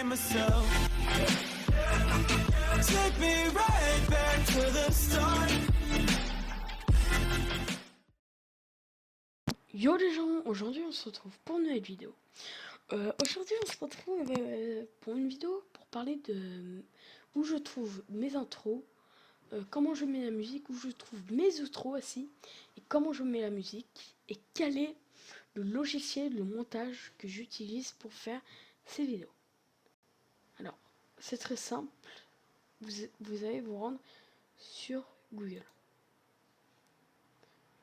myself. Take me right back to the start. Yo les gens, aujourd'hui on se retrouve pour une nouvelle vidéo. Aujourd'hui on se retrouve pour une vidéo pour parler de où je trouve mes intros, comment je mets la musique, où je trouve mes outros aussi, et comment je mets la musique, et quel est le logiciel de montage que j'utilise pour faire ces vidéos. Alors, c'est très simple, vous allez vous rendre sur Google.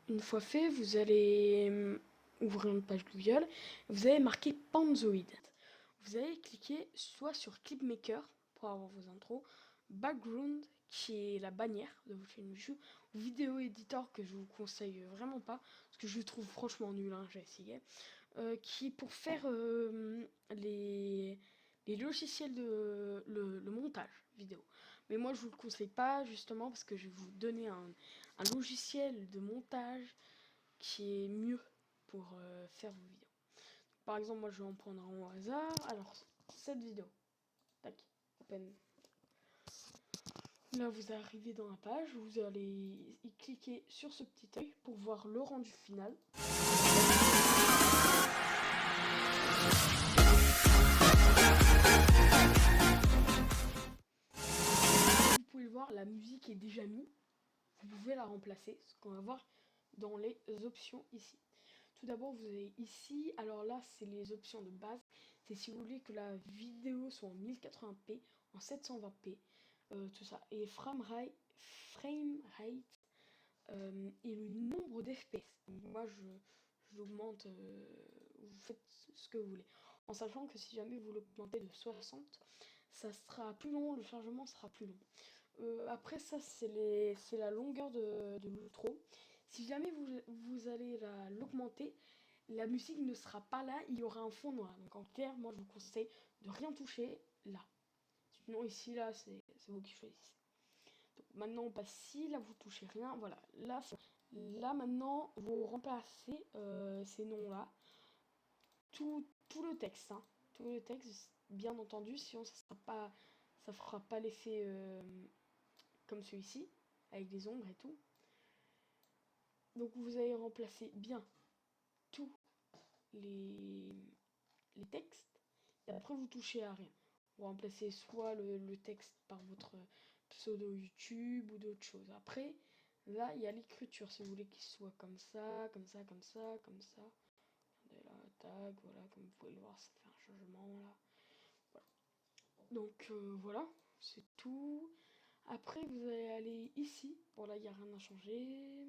Une fois fait, vous allez ouvrir une page Google, vous allez marquer Panzoid. Vous allez cliquer soit sur Clipmaker pour avoir vos intros, Background qui est la bannière de votre chaîne YouTube, ou Vidéo Editor que je vous conseille vraiment pas, parce que je le trouve franchement nul, hein, j'ai essayé, qui est pour faire les logiciels de le montage vidéo. Mais moi je vous le conseille pas justement parce que je vais vous donner un logiciel de montage qui est mieux pour faire vos vidéos. Par exemple, moi je vais en prendre un au hasard. Alors, cette vidéo. Tac, open. Là, vous arrivez dans la page, vous allez y cliquer sur ce petit œil pour voir le rendu final. Vous pouvez le voir, la musique est déjà mise. Vous pouvez la remplacer, ce qu'on va voir dans les options ici. Tout d'abord, vous avez ici, alors là, c'est les options de base. C'est si vous voulez que la vidéo soit en 1080p, en 720p, tout ça. Et frame rate et le nombre d'FPS. Moi, je l'augmente, vous faites ce que vous voulez. En sachant que si jamais vous l'augmentez de 60, ça sera plus long, le chargement sera plus long. Après ça, c'est la longueur de l'outro. Si jamais vous allez l'augmenter, la musique ne sera pas là, il y aura un fond noir. Donc en clair, moi je vous conseille de rien toucher là. Sinon ici, là, c'est vous qui choisissez. Donc maintenant on passe ici, là vous touchez rien. Voilà, là maintenant vous remplacez ces noms-là. Tout le texte, hein. Tout le texte, bien entendu, sinon ça fera pas l'effet comme celui-ci, avec des ombres et tout. Donc vous allez remplacer bien tous les textes, et après vous touchez à rien. Vous remplacez soit le texte par votre pseudo YouTube ou d'autres choses. Après, là, il y a l'écriture, si vous voulez qu'il soit comme ça, comme ça, comme ça, comme ça. Regardez là, tag, voilà, comme vous pouvez le voir, ça fait un changement là. Voilà. Donc voilà, c'est tout. Après, vous allez aller ici. Bon, là, il n'y a rien à changer.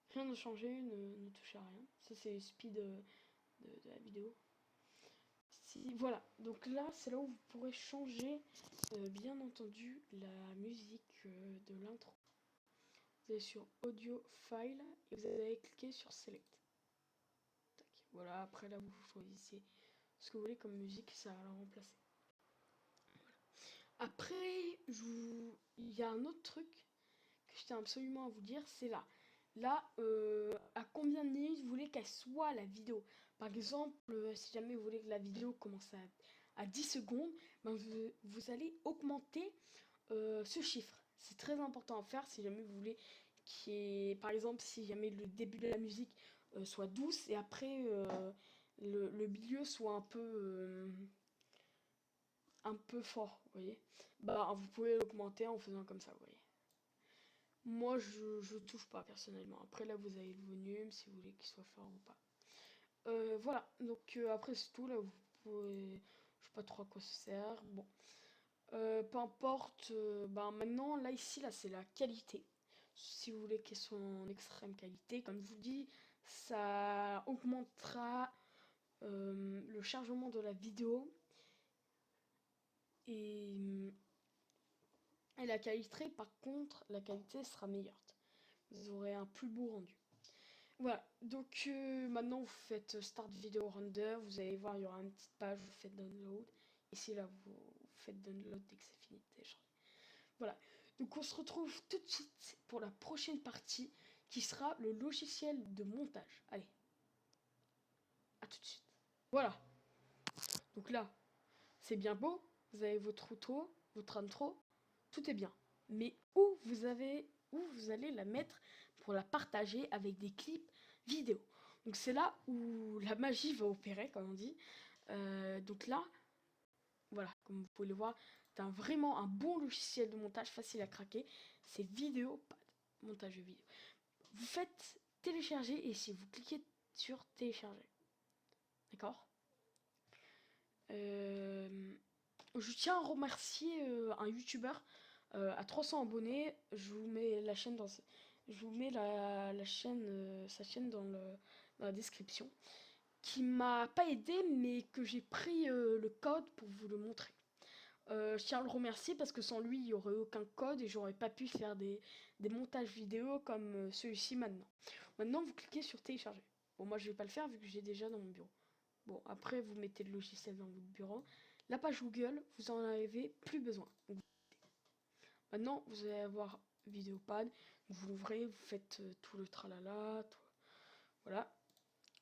Rien à changer, ne touchez à rien. Ça, c'est le speed de la vidéo. Voilà, donc là, c'est là où vous pourrez changer, bien entendu, la musique de l'intro. Vous allez sur Audio File et vous allez cliquer sur Select. Tac. Voilà, après là, vous choisissez ce que vous voulez comme musique, ça va la remplacer. Voilà. Après, il y a un autre truc que je tiens absolument à vous dire, c'est là. Là, à combien de minutes vous voulez qu'elle soit la vidéo? Par exemple, si jamais vous voulez que la vidéo commence à 10 secondes, ben vous allez augmenter ce chiffre. C'est très important à faire si jamais vous voulez qu'il y ait, par exemple, si jamais le début de la musique soit douce et après le milieu soit un peu fort, vous voyez. Bah, vous pouvez l'augmenter en faisant comme ça, vous voyez. Moi, je touche pas personnellement. Après, là, vous avez le volume si vous voulez qu'il soit fort ou pas. Voilà. Donc, après, c'est tout. Là, vous pouvez. Je sais pas trop à quoi ça sert. Bon. Peu importe. Ben, maintenant, là, ici, là, c'est la qualité. Si vous voulez qu'elle soit en extrême qualité, comme je vous dis, ça augmentera le chargement de la vidéo. Et la qualité, par contre, la qualité sera meilleure. Vous aurez un plus beau rendu. Voilà, donc maintenant vous faites Start Video Render, vous allez voir, il y aura une petite page, vous faites Download. Ici, là, vous faites Download dès que c'est fini de télécharger. Voilà, donc on se retrouve tout de suite pour la prochaine partie qui sera le logiciel de montage. Allez, à tout de suite. Voilà, donc là, c'est bien beau, vous avez votre outro, votre intro, tout est bien. Mais où vous allez la mettre pour la partager avec des clips vidéo. Donc c'est là où la magie va opérer, comme on dit. Donc là, voilà, comme vous pouvez le voir, c'est vraiment un bon logiciel de montage facile à craquer. C'est Vidéopad, montage vidéo. Vous faites télécharger et si vous cliquez sur télécharger, d'accord. Je tiens à remercier un youtubeur à 300 abonnés. Je vous mets la chaîne je vous mets la chaîne, sa chaîne dans la description. Qui m'a pas aidé, mais que j'ai pris le code pour vous le montrer. Je tiens à le remercier parce que sans lui, il n'y aurait aucun code et j'aurais pas pu faire des montages vidéo comme celui-ci maintenant. Maintenant, vous cliquez sur télécharger. Bon, moi, je vais pas le faire vu que j'ai déjà dans mon bureau. Bon, après, vous mettez le logiciel dans votre bureau. La page Google, vous en avez plus besoin. Donc, maintenant, vous allez avoir Vidéopad. Vous l'ouvrez, vous faites tout le tralala. Voilà.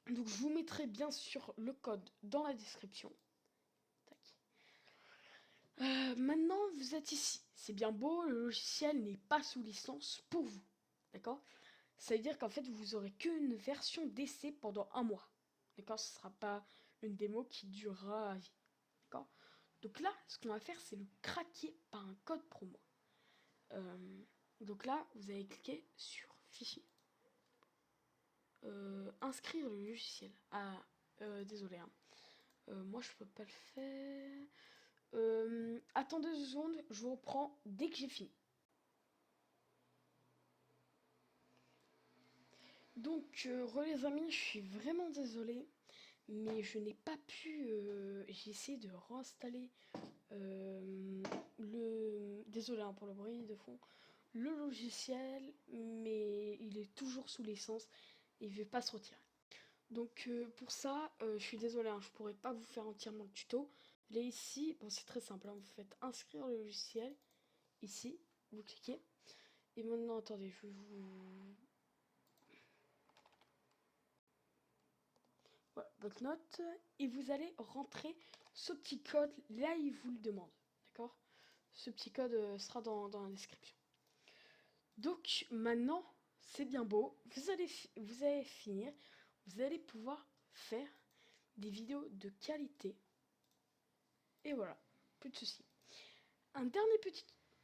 Donc, je vous mettrai bien sûr le code dans la description. Tac. Maintenant, vous êtes ici. C'est bien beau, le logiciel n'est pas sous licence pour vous. D'accord. Ça veut dire qu'en fait, vous aurez qu'une version d'essai pendant un mois. D'accord. Ce ne sera pas une démo qui durera à vie. D'accord. Donc là, ce qu'on va faire, c'est le craquer par un code promo. Donc là, vous allez cliquer sur fichier. Inscrire le logiciel. Ah, désolé. Hein. Moi, je peux pas le faire. Attendez 2 secondes, je vous reprends dès que j'ai fini. Donc, les amis, je suis vraiment désolée, mais je n'ai pas pu. J'ai essayé de réinstaller Désolé hein, pour le bruit de fond. Le logiciel, mais il est toujours sous licence et il ne veut pas se retirer. Donc, pour ça, je suis désolée, hein, je ne pourrais pas vous faire entièrement le tuto. Là, ici, bon, c'est très simple, hein, vous faites inscrire le logiciel. Ici, vous cliquez. Et maintenant, attendez, je vais vous... Voilà, votre note. Et vous allez rentrer ce petit code. Là, il vous le demande. D'accord. Ce petit code sera dans la description. Donc, maintenant, c'est bien beau. Vous allez finir. Vous allez pouvoir faire des vidéos de qualité. Et voilà, plus de soucis.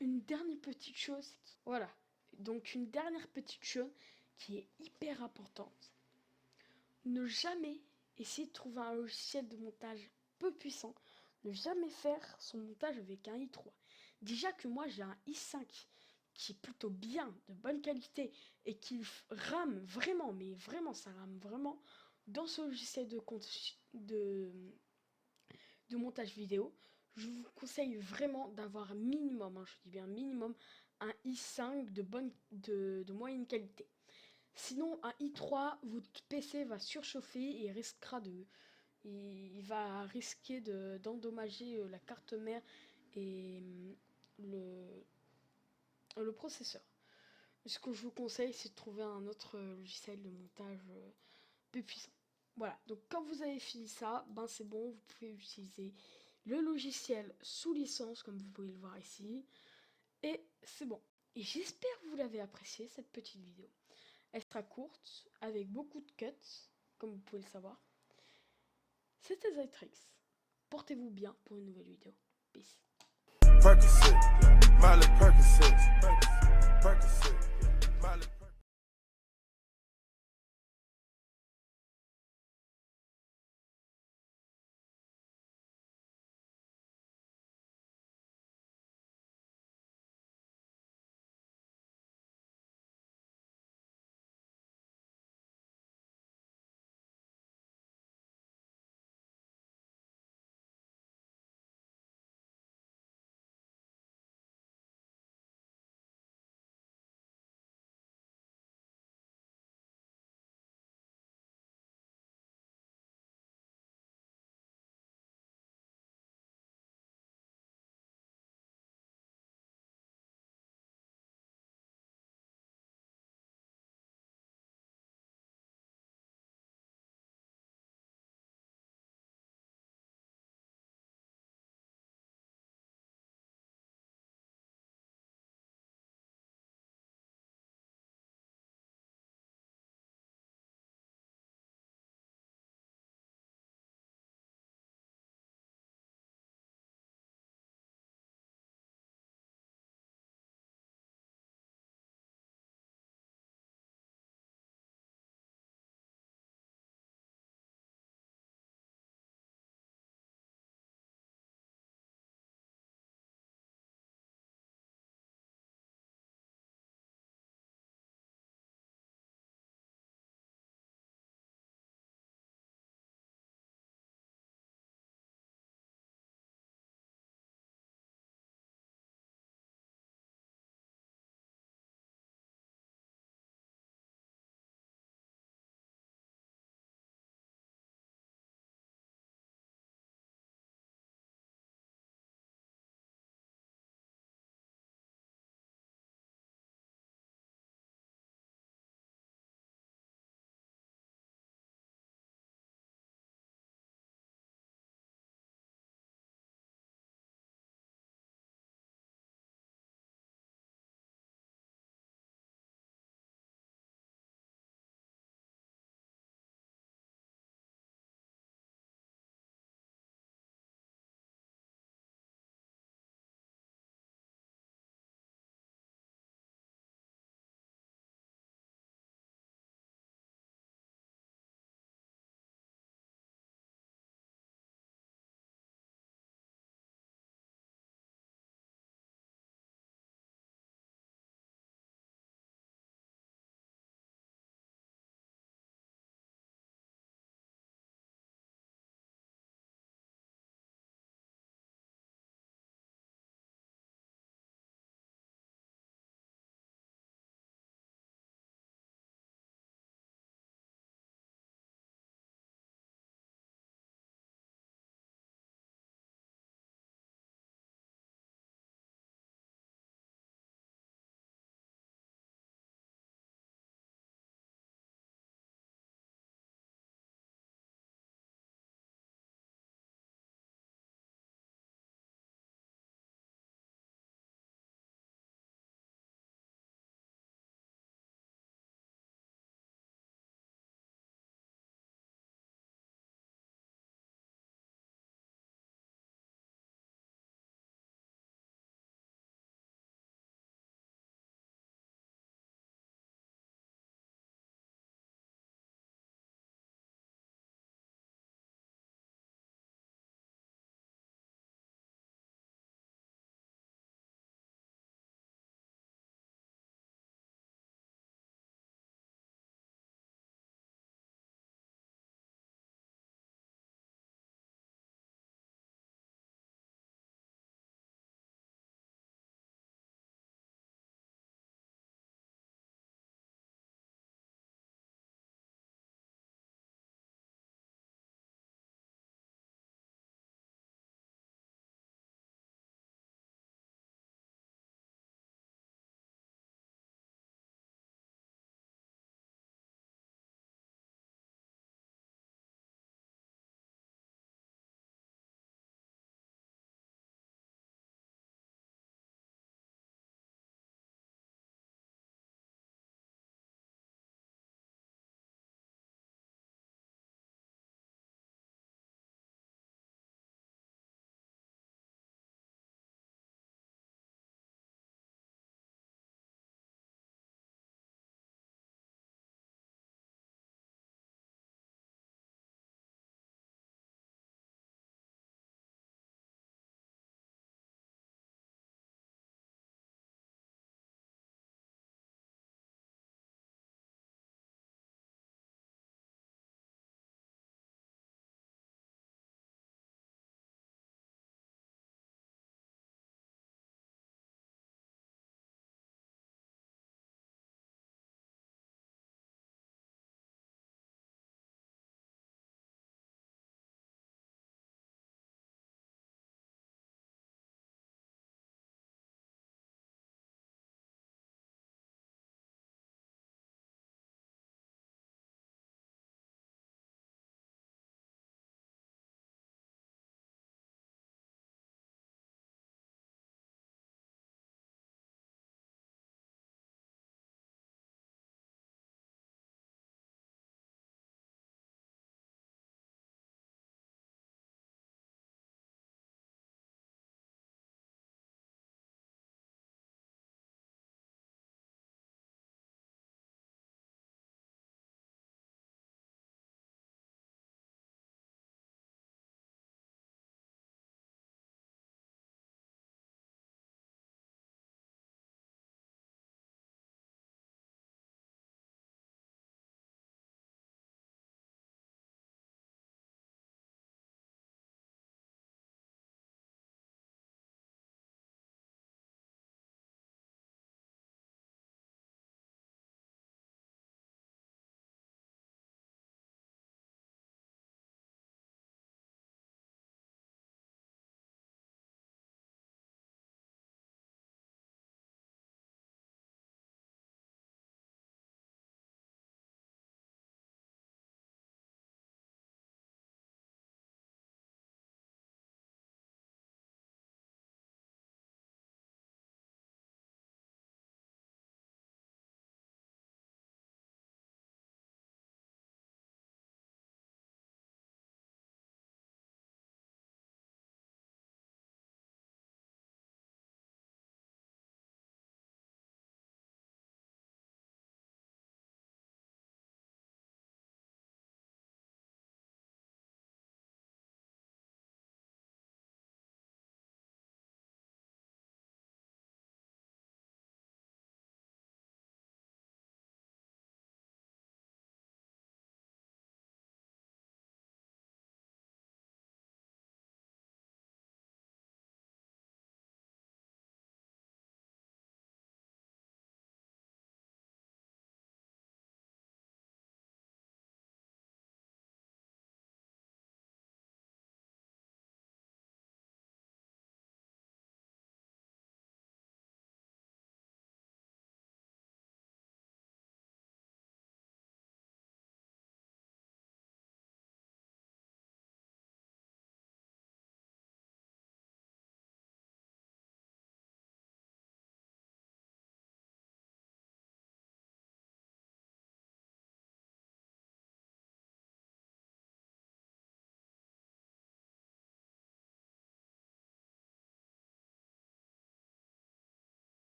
Une dernière petite chose. Voilà. Donc, une dernière petite chose qui est hyper importante. Ne jamais essayer de trouver un logiciel de montage peu puissant. Ne jamais faire son montage avec un i3. Déjà que moi j'ai un i5 qui est plutôt bien, de bonne qualité et qui rame vraiment, mais vraiment ça rame vraiment dans ce logiciel de montage vidéo. Je vous conseille vraiment d'avoir minimum, hein, je dis bien minimum, un i5 de moyenne qualité. Sinon, un i3, votre PC va surchauffer et il va risquer d'endommager la carte mère et le processeur. Ce que je vous conseille, c'est de trouver un autre logiciel de montage plus puissant. Voilà, donc quand vous avez fini ça, ben c'est bon, vous pouvez utiliser le logiciel sous licence, comme vous pouvez le voir ici. Et c'est bon. Et j'espère que vous l'avez apprécié, cette petite vidéo. Elle sera courte, avec beaucoup de cuts, comme vous pouvez le savoir. C'était Zytrix. Portez-vous bien pour une nouvelle vidéo. Peace. Percocet, Miley Percocet, Percocet, Miley.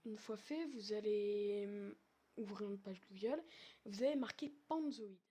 Une fois fait, vous allez ouvrir une page Google, vous allez marquer Panzoid.